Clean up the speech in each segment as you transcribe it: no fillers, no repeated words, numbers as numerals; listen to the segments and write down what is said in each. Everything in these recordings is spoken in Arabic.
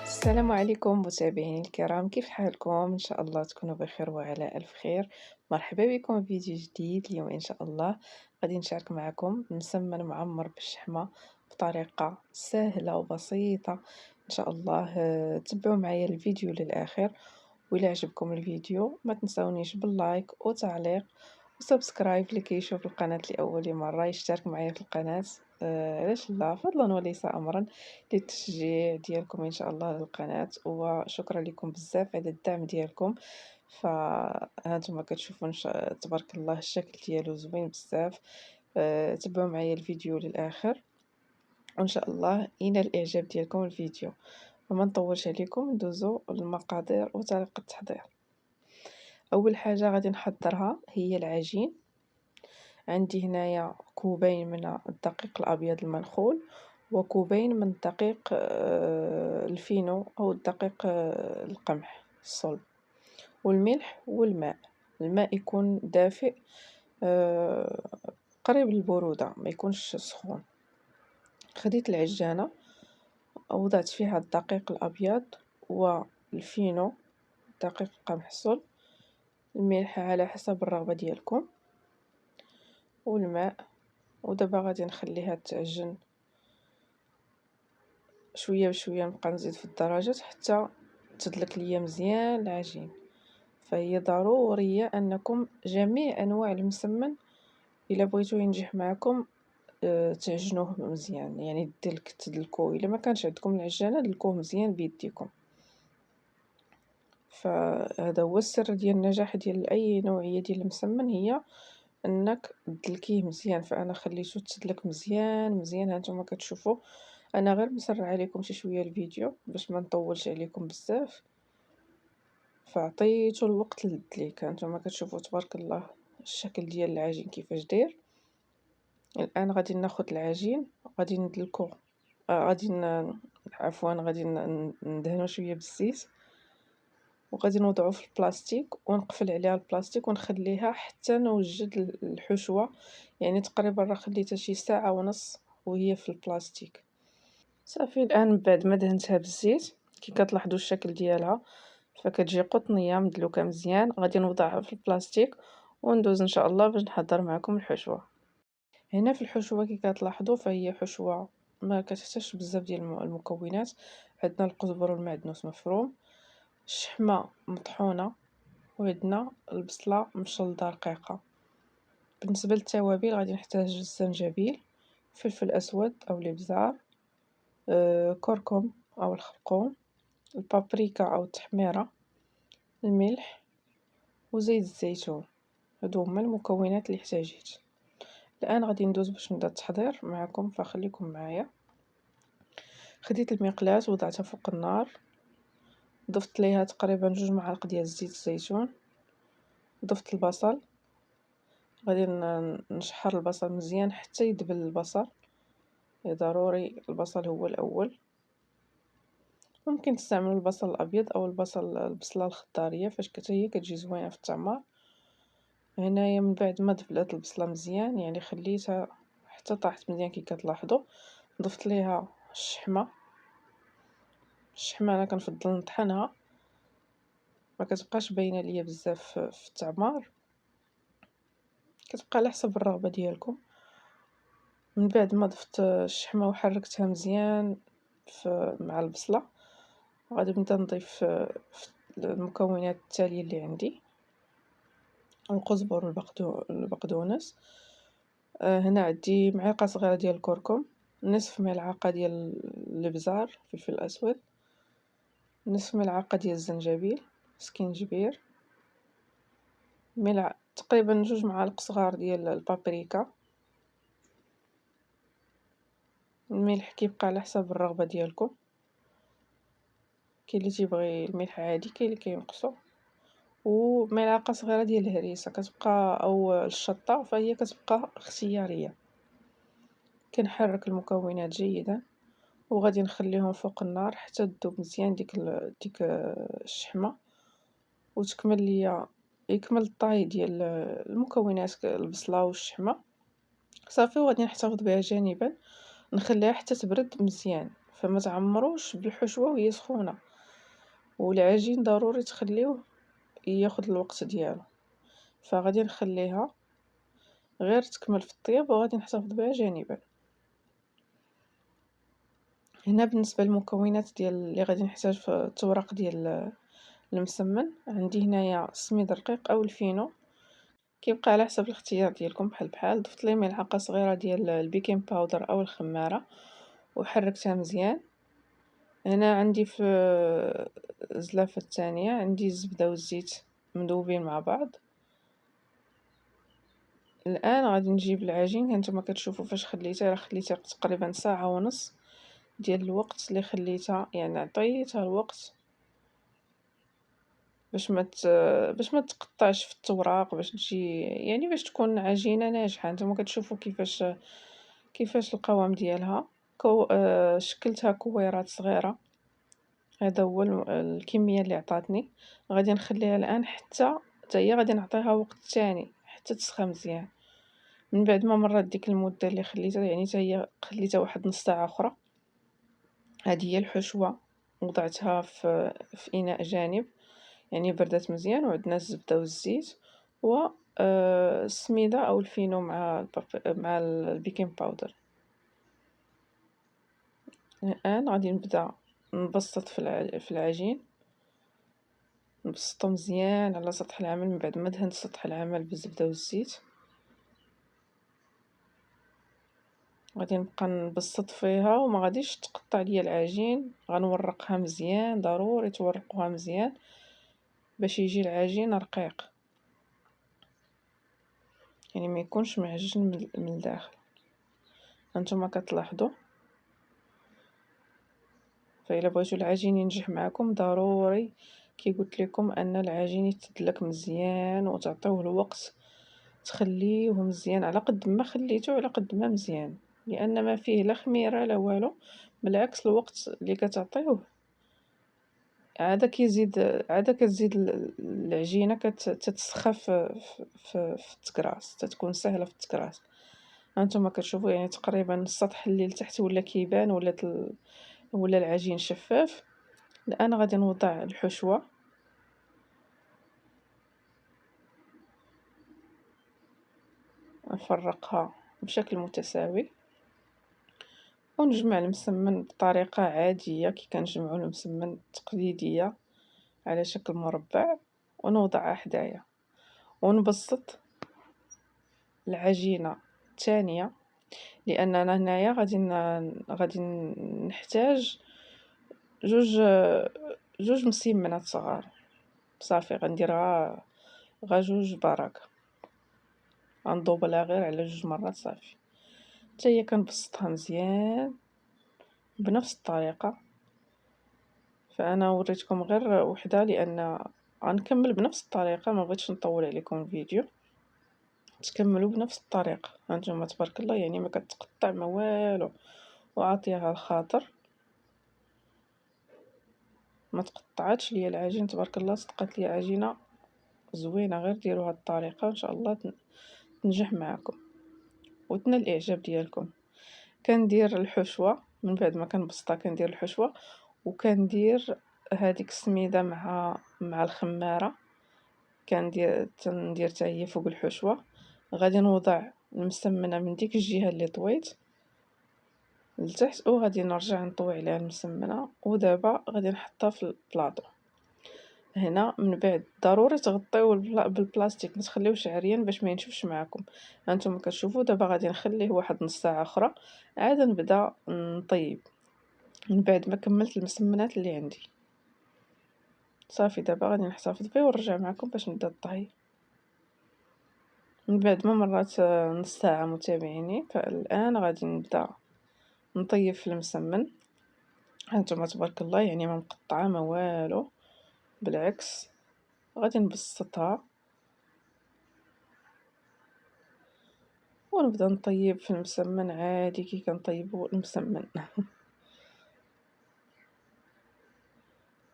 السلام عليكم متابعيني الكرام، كيف حالكم؟ إن شاء الله تكونوا بخير وعلى ألف خير. مرحبا بكم في فيديو جديد. اليوم إن شاء الله غادي نشارك معكم مسمن معمر بالشحمة بطريقة سهلة وبسيطة. إن شاء الله تبعوا معايا الفيديو للآخر، وإلا عجبكم الفيديو ما تنسونيش باللايك وتعليق وسبسكرايب اللي كيشوف القناة لأول مرة يشترك معايا في القناة. علاش لا، فضلا وليس أمرا، للتشجيع ديالكم إن شاء الله للقناة، وشكرا لكم بزاف على الدعم ديالكم. فهانتوما كتشوفوا تبارك الله الشكل ديالو زوين بزاف. تبعوا معايا الفيديو للآخر، وإن شاء الله ينال الإعجاب ديالكم الفيديو. وما نطولش عليكم، ندوزو للمقادير وطريقة التحضير. أول حاجة غادي نحضرها هي العجين. عندي هنايا كوبين من الدقيق الأبيض المنخول، وكوبين من الدقيق الفينو أو الدقيق القمح الصلب، والملح والماء. الماء يكون دافئ، قريب للبرودة، ما يكونش سخون. خديت العجانة وضعت فيها الدقيق الأبيض والفينو، دقيق القمح الصلب، الملح على حسب الرغبة ديالكم، والماء. ودابا غادي نخليها تعجن شويه بشويه، نبقى نزيد في الدرجات حتى تدلك ليا مزيان العجين. فهي ضروريه انكم جميع انواع المسمن الا بغيتو ينجح معكم تعجنوه مزيان، يعني تدلكوه. الا ما كانش عندكم العجانه دلكوه مزيان بيديكم. فهذا هو السر ديال النجاح ديال اي نوعيه ديال المسمن، هي انك تدلكيه مزيان. فانا خليته تدلك مزيان مزيان، هانتوما كتشوفوا. انا غير مسرع عليكم شي شويه الفيديو باش ما نطولش عليكم بزاف، فعطيتو الوقت للدليك. هانتوما كتشوفوا تبارك الله الشكل ديال العجين كيفاش داير. الان غادي ناخذ العجين، غادي ندلكو، عفوا غادي ندهنو شويه بالزيت، وغادي نوضعو في البلاستيك ونقفل عليها البلاستيك ونخليها حتى نوجد الحشوه. يعني تقريبا راه خليتها شي ساعه ونص وهي في البلاستيك. صافي، الان بعد ما دهنتها بالزيت كي كتلاحظوا الشكل ديالها فكتجي قطنيه مدلوكه مزيان. غادي نوضعها في البلاستيك وندوز ان شاء الله باش نحضر معكم الحشوه. هنا في الحشوه كي كتلاحظوا فهي حشوه ما كتحتاجش بزاف ديال المكونات. عندنا القزبر والمعدنوس مفروم، الشحمه مطحونه، وعندنا البصله مشلضه رقيقه. بالنسبه للتوابل غادي نحتاج الزنجبيل، فلفل اسود او الابزار، كركم او الخرقوم، البابريكا او التحميره، الملح، وزيت الزيتون. هادو هما المكونات اللي احتاجيت. الان غادي ندوز باش نبدا التحضير معكم، فخليكم معايا. خديت المقلاة وضعتها فوق النار، ضفت ليها تقريبا 2 معالق ديال زيت الزيتون، ضفت البصل. غادي نشحر البصل مزيان حتى يدبل البصل، ضروري البصل هو الاول. ممكن تستعملوا البصل الابيض او البصله الخضاريه، فاش هي كتجي زوينه في الطعمه. هنايا من بعد ما دبلات البصله مزيان، يعني خليتها حتى طاحت مزيان كي كتلاحظوا، ضفت ليها الشحمه. انا كنفضل نطحنها، ما كتبقاش باينه ليا بزاف في التعمار، كتبقى على حسب الرغبه ديالكم. من بعد ما ضفت الشحمه وحركتها مزيان مع البصله، غادي نبدا نضيف المكونات التاليه اللي عندي: القزبر والبقدونس. هنا عندي معلقه صغيره ديال الكركم، نصف ملعقه ديال الابزار فلفل اسود، نصف ملعقه ديال الزنجبيل سكينجبير، تقريبا 2 معالق صغار ديال البابريكا. الملح كيبقى على حسب الرغبه ديالكم، كاين اللي تيبغي الملح عادي، كاين اللي كينقصو. وملعقه صغيره ديال الهريسه كتبقى، او الشطه، فهي كتبقى اختياريه. كنحرك المكونات جيدا وغادي نخليهم فوق النار حتى تذوب مزيان ديك الشحمه، وتكمل ليا يكمل الطهي ديال المكونات البصله والشحمه. صافي وغادي نحتفظ بها جانبًا، نخليها حتى تبرد مزيان، فما تعمروش بالحشوة وهي سخونة، والعجين ضروري تخليوه ياخد الوقت ديالو، فغادي نخليها غير تكمل في الطياب وغادي نحتفظ بها جانبًا. هنا بالنسبة للمكونات ديال اللي غادي نحتاج في التوراق ديال المسمن، عندي هنايا السميد الرقيق أو الفينو، كيبقى على حسب الاختيار ديالكم بحال، ضفت ليه ملعقة صغيرة ديال البيكين باودر أو الخمارة وحركتها مزيان. هنا عندي في الزلافة التانية عندي الزبدة والزيت مذوبين مع بعض. الآن غادي نجيب العجين، هانتوما كتشوفوا فاش خليته، راه خليته تقريبا ساعة ونص ديال الوقت اللي خليتها، يعني عطيتها الوقت باش ما تقطعش في التوراق، باش تجي يعني باش تكون عجينة ناجحة. نتوما كتشوفوا كيفاش القوام ديالها، شكلتها كويرات صغيرة، هذا هو الكمية اللي عطاتني. غادي نخليها الآن حتى هي غادي نعطيها وقت تاني حتى تسخن مزيان. من بعد ما مرات ديك المدة اللي خليتها، يعني حتى هي خليتها واحد نص ساعة أخرى، هذه هي الحشوة وضعتها في إناء جانب، يعني بردات مزيان، وعندنا الزبدة والزيت و السميدة أو الفينو مع البيكين باودر. الآن غادي نبدا نبسط في العجين، نبسطو مزيان على سطح العمل من بعد ما دهنت سطح العمل بالزبدة والزيت. غادي نبقى نبسط فيها وما غاديش تقطع ليا العجين، غنورقها مزيان، ضروري تورقوها مزيان باش يجي العجين رقيق، يعني ما يكونش معجن من الداخل. هانتوما كتلاحظوا، فإلا بغيتو العجين ينجح معكم ضروري كي قلت لكم أن العجين يتدلك مزيان وتعطيوه الوقت، تخليوه مزيان على قد ما خليتوه على قد ما مزيان، لأن ما فيه لا خميرة لا والو، بالعكس الوقت اللي كتعطيوه عاد كتزيد العجينة تتسخى في التكراس، تتكون سهلة في التكراس. هانتوما كتشوفوا يعني تقريبا السطح اللي لتحت ولا كيبان، ولا العجين شفاف. الآن غادي نوضع الحشوة، نفرقها بشكل متساوي ونجمع المسمن بطريقة عادية كي كنجمعو المسمن التقليدية على شكل مربع، ونوضعها حدايا ونبسط العجينة الثانية، لأننا هنايا غادي نحتاج جوج مسمنات صغار. صافي غندير غا جوج براك، غنضوبلها غير على جوج مرات صافي. حتى هي كنبسطها مزيان بنفس الطريقة، فأنا وريتكم غير وحدة لأن غنكمل بنفس الطريقة، ما بغيتش نطول عليكم الفيديو، تكملوا بنفس الطريقة. هانتوما تبارك الله يعني ما كتقطع ما والو، وعاطيها الخاطر، ما تقطعاتش ليا العجين تبارك الله، صدقات ليا عجينة زوينة. غير ديروا هاد الطريقة ان شاء الله تنجح معكم وتنال الاعجاب ديالكم. كندير الحشوة من بعد ما كنبسطها، كندير الحشوة وكندير هذيك السميدة مع الخمارة، تندير حتى هي فوق الحشوة. غادي نوضع المسمنة من ديك الجهة اللي طويت لتحت، وغادي نرجع نطوي عليها المسمنة، ودابا غادي نحطها في البلاطو. هنا من بعد ضروري تغطيوه بالبلاستيك، ما تخليوش عريان باش ما ينشفش معكم. هانتوما كتشوفوا دابا غادي نخليه واحد نص ساعه اخرى، عاد نبدا نطيب من بعد ما كملت المسمنات اللي عندي. صافي دابا غادي نحتفظ بيه ونرجع معكم باش نبدا الطهي. من بعد ما مرات نص ساعه متابعيني، فالان غادي نبدا نطيب في المسمن. هانتوما تبارك الله يعني ما مقطعه ما والو، بالعكس غادي نبسطها ونبدا نطيب في المسمن عادي كي كنطيبو المسمن.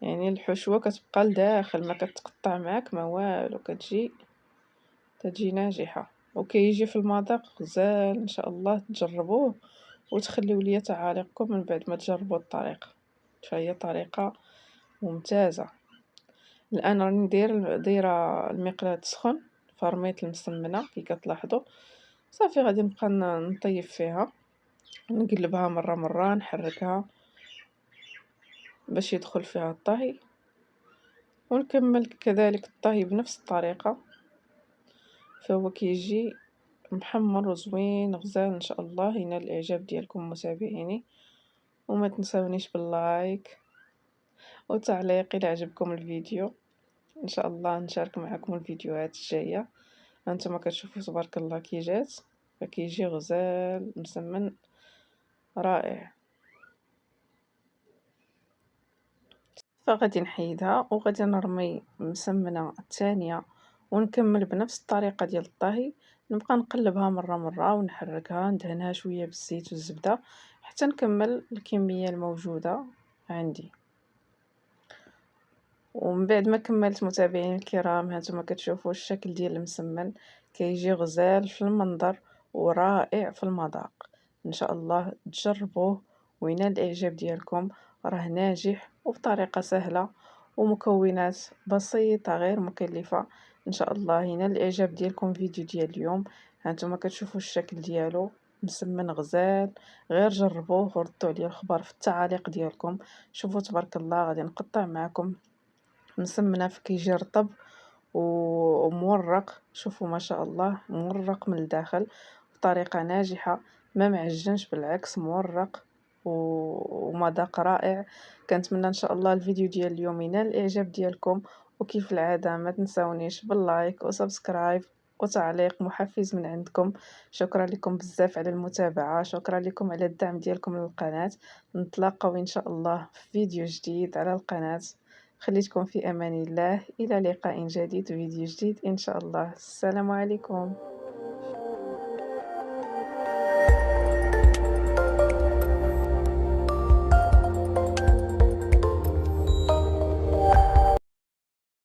يعني الحشوة كتبقى لداخل، ما كتقطع معاك ما والو، كتجي ناجحة. وكيجي في المذاق غزال، إن شاء الله تجربوه وتخليو ليا تعاليقكم من بعد ما تجربوا الطريقة، فهي طريقة ممتازة. الآن راني دايرة المقلاة تسخن، فرميت المسمنة كي كتلاحظوا، صافي غادي نبقى نطيب فيها، نقلبها مرة مرة، نحركها باش يدخل فيها الطهي، ونكمل كذلك الطهي بنفس الطريقة، فهو كيجي محمر وزوين غزال إن شاء الله ينال الإعجاب ديالكم متابعيني. وما تنسونيش باللايك وتعليق إلى عجبكم الفيديو، إن شاء الله نشارك معكم الفيديوهات الجاية. هانتوما كتشوفوا تبارك الله كي جات، فكيجي غزال مسمن رائع. فغادي نحيدها وغادي نرمي المسمنة الثانية ونكمل بنفس الطريقة ديال الطهي، نبقى نقلبها مرة مرة ونحركها، ندهنها شوية بالزيت والزبدة حتى نكمل الكمية الموجودة عندي. ومن بعد ما كملت متابعيني الكرام، هانتوما كتشوفوا الشكل ديال المسمن كيجي غزال في المنظر ورائع في المذاق. ان شاء الله تجربوه وينال الاعجاب ديالكم، راه ناجح وبطريقه سهله ومكونات بسيطه غير مكلفه. ان شاء الله ينال الاعجاب ديالكم فيديو ديال اليوم. هانتوما كتشوفوا الشكل ديالو مسمن غزال، غير جربوه وردوا عليا الخبر في التعاليق ديالكم. شوفوا تبارك الله، غادي نقطع معكم مسمنة كيجي رطب ومورق، شوفوا ما شاء الله مورق من الداخل بطريقة ناجحة، ما معجنش بالعكس مورق ومذاق رائع. كنتمنى ان شاء الله الفيديو ديال اليوم ينال الاعجاب ديالكم، وكيف العادة ما تنسونيش باللايك وسبسكرايب وتعليق محفز من عندكم. شكرا لكم بزاف على المتابعة، شكرا لكم على الدعم ديالكم للقناة. نتلاقاو ان شاء الله في فيديو جديد على القناة. خليتكم في امان الله، الى لقاء جديد، فيديو جديد ان شاء الله. السلام عليكم.